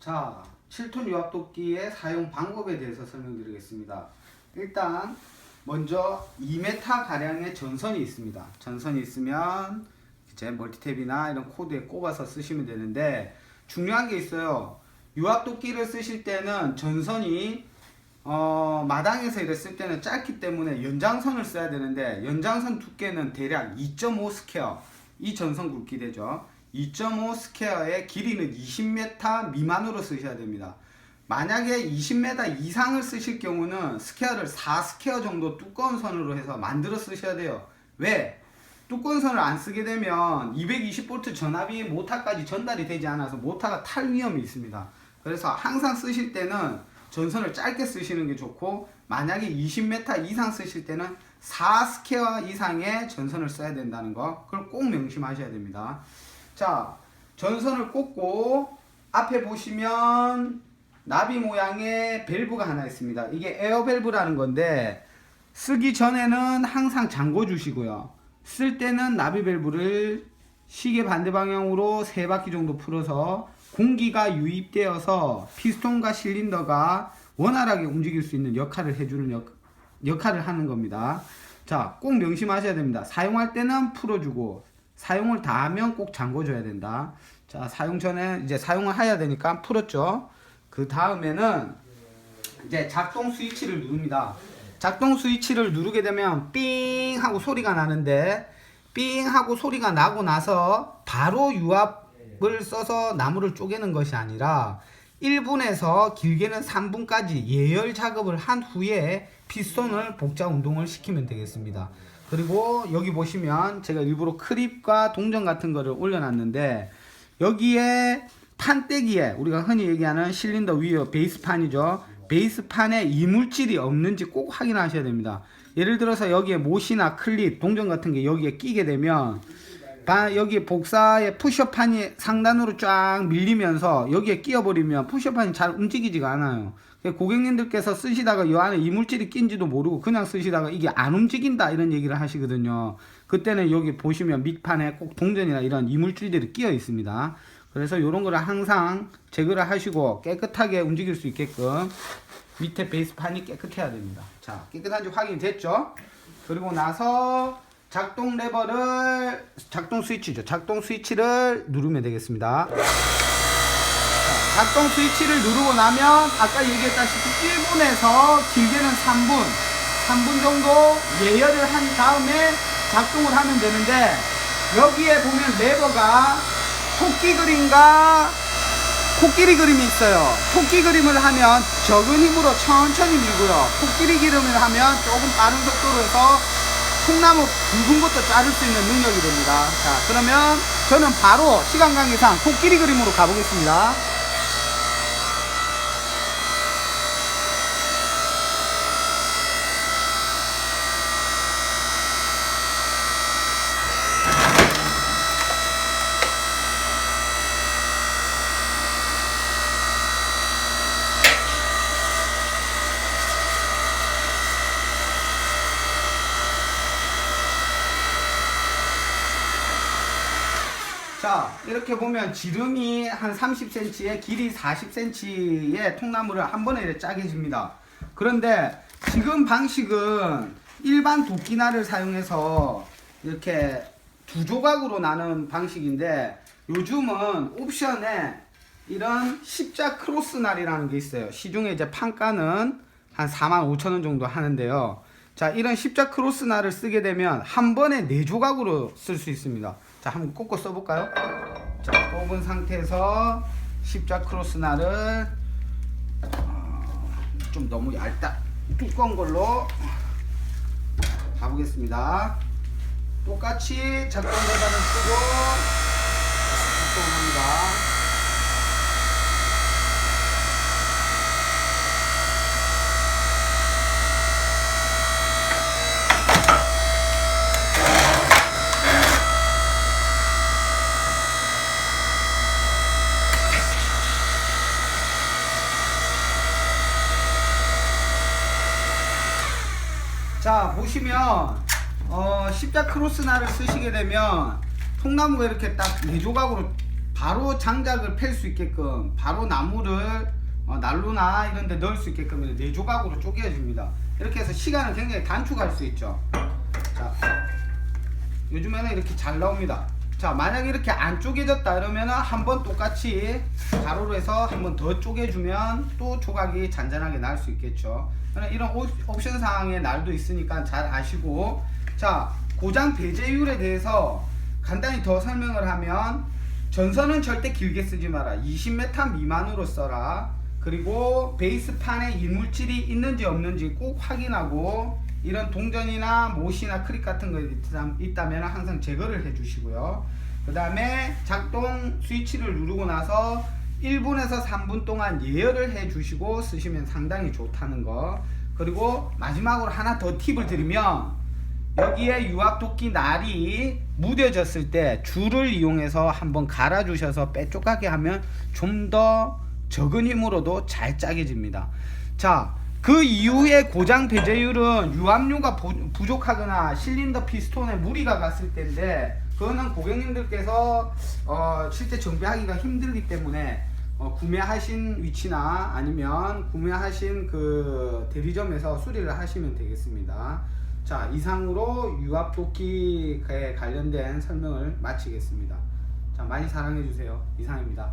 자, 7톤 유압도끼의 사용 방법에 대해서 설명드리겠습니다. 일단 먼저 2m 가량의 전선이 있습니다. 전선이 있으면 이제 멀티탭이나 이런 코드에 꼽아서 쓰시면 되는데, 중요한 게 있어요. 유압도끼를 쓰실 때는 전선이 마당에서 이랬을 때는 짧기 때문에 연장선을 써야 되는데, 연장선 두께는 대략 2.5 스퀘어, 이 전선 굵기 되죠. 2.5 스퀘어의 길이는 20m 미만으로 쓰셔야 됩니다. 만약에 20m 이상을 쓰실 경우는 스퀘어를 4스퀘어 정도 두꺼운 선으로 해서 만들어 쓰셔야 돼요. 왜? 두꺼운 선을 안 쓰게 되면 220V 전압이 모터까지 전달이 되지 않아서 모터가 탈 위험이 있습니다. 그래서 항상 쓰실 때는 전선을 짧게 쓰시는 게 좋고, 만약에 20m 이상 쓰실 때는 4스퀘어 이상의 전선을 써야 된다는 거, 그걸 꼭 명심하셔야 됩니다. 자, 전선을 꽂고 앞에 보시면 나비 모양의 밸브가 하나 있습니다. 이게 에어 밸브라는 건데, 쓰기 전에는 항상 잠궈 주시고요. 쓸 때는 나비 밸브를 시계 반대 방향으로 3바퀴 정도 풀어서 공기가 유입되어서 피스톤과 실린더가 원활하게 움직일 수 있는 역할을 해주는 역할을 하는 겁니다. 자, 꼭 명심하셔야 됩니다. 사용할 때는 풀어주고, 사용을 다 하면 꼭 잠궈줘야 된다. 자, 사용 전에 이제 사용을 해야 되니까 풀었죠. 그 다음에는 이제 작동 스위치를 누릅니다. 작동 스위치를 누르게 되면 삥 하고 소리가 나는데, 삥 하고 소리가 나고 나서 바로 유압을 써서 나무를 쪼개는 것이 아니라 1분에서 길게는 3분까지 예열 작업을 한 후에 피스톤을 복자 운동을 시키면 되겠습니다. 그리고 여기 보시면 제가 일부러 크립과 동전 같은 거를 올려놨는데, 여기에 판때기에 우리가 흔히 얘기하는 실린더 위에 베이스판이죠. 베이스판에 이물질이 없는지 꼭 확인하셔야 됩니다. 예를 들어서 여기에 못이나 클립, 동전 같은 게 여기에 끼게 되면 여기 복사의 푸셔판이 상단으로 쫙 밀리면서 여기에 끼어버리면 푸셔판이 잘 움직이지가 않아요. 고객님들께서 쓰시다가 이 안에 이물질이 낀지도 모르고 그냥 쓰시다가 이게 안 움직인다 이런 얘기를 하시거든요. 그때는 여기 보시면 밑판에 꼭 동전이나 이런 이물질들이 끼어 있습니다. 그래서 이런 거를 항상 제거를 하시고 깨끗하게 움직일 수 있게끔 밑에 베이스판이 깨끗해야 됩니다. 자, 깨끗한지 확인이 됐죠? 그리고 나서 작동 레버를, 작동 스위치죠. 작동 스위치를 누르면 되겠습니다. 자, 작동 스위치를 누르고 나면 아까 얘기했다시피 1분에서 길게는 3분 정도 예열을 한 다음에 작동을 하면 되는데, 여기에 보면 레버가 토끼 그림과 코끼리 그림이 있어요. 토끼 그림을 하면 적은 힘으로 천천히 밀고요. 코끼리 그림을 하면 조금 빠른 속도로 해서 통나무 굵은 것도 자를 수 있는 능력이 됩니다. 자, 그러면 저는 바로 시간 관계상 코끼리 그림으로 가보겠습니다. 자, 이렇게 보면 지름이 한 30cm에 길이 40cm의 통나무를 한 번에 이렇게 짜게 줍니다. 그런데 지금 방식은 일반 도끼날을 사용해서 이렇게 두 조각으로 나눈 방식인데, 요즘은 옵션에 이런 십자 크로스 날이라는 게 있어요. 시중에 이제 판가는 한 45,000원 정도 하는데요. 자, 이런 십자 크로스 날을 쓰게 되면 한 번에 4조각으로 쓸 수 있습니다. 자, 한번 꽂고 써볼까요? 자, 꼽은 상태에서 십자 크로스 날을 좀 너무 두꺼운 걸로 가보겠습니다. 똑같이 작동 레버를 쓰고 작동을 합니다. 자, 보시면 십자 크로스 날을 쓰시게 되면 통나무가 이렇게 딱 4조각으로 바로 장작을 팰 수 있게끔, 바로 나무를 난로나 이런 데 넣을 수 있게끔 4조각으로 쪼개집니다. 이렇게 해서 시간을 굉장히 단축할 수 있죠. 자, 요즘에는 이렇게 잘 나옵니다. 자, 만약에 이렇게 안 쪼개졌다 이러면은 한번 똑같이 가로로 해서 한번 더 쪼개주면 또 조각이 잔잔하게 날 수 있겠죠. 이런 옵션 사항의 날도 있으니까 잘 아시고, 자, 고장 배제율에 대해서 간단히 더 설명을 하면, 전선은 절대 길게 쓰지 마라. 20m 미만으로 써라. 그리고 베이스판에 이물질이 있는지 없는지 꼭 확인하고, 이런 동전이나 못이나 크릭 같은 거 있다면 항상 제거를 해 주시고요. 그 다음에 작동 스위치를 누르고 나서 1분에서 3분 동안 예열을 해 주시고 쓰시면 상당히 좋다는 거. 그리고 마지막으로 하나 더 팁을 드리면, 여기에 유압도끼 날이 무뎌졌을 때 줄을 이용해서 한번 갈아 주셔서 빼쪽하게 하면 좀 더 적은 힘으로도 잘 짜게집니다. 자, 그 이후에 고장 배제율은 유압류가 부족하거나 실린더 피스톤에 무리가 갔을 때인데, 그거는 고객님들께서 실제 정비하기가 힘들기 때문에 구매하신 위치나 아니면 구매하신 그 대리점에서 수리를 하시면 되겠습니다. 자, 이상으로 유압도끼에 관련된 설명을 마치겠습니다. 자, 많이 사랑해 주세요. 이상입니다.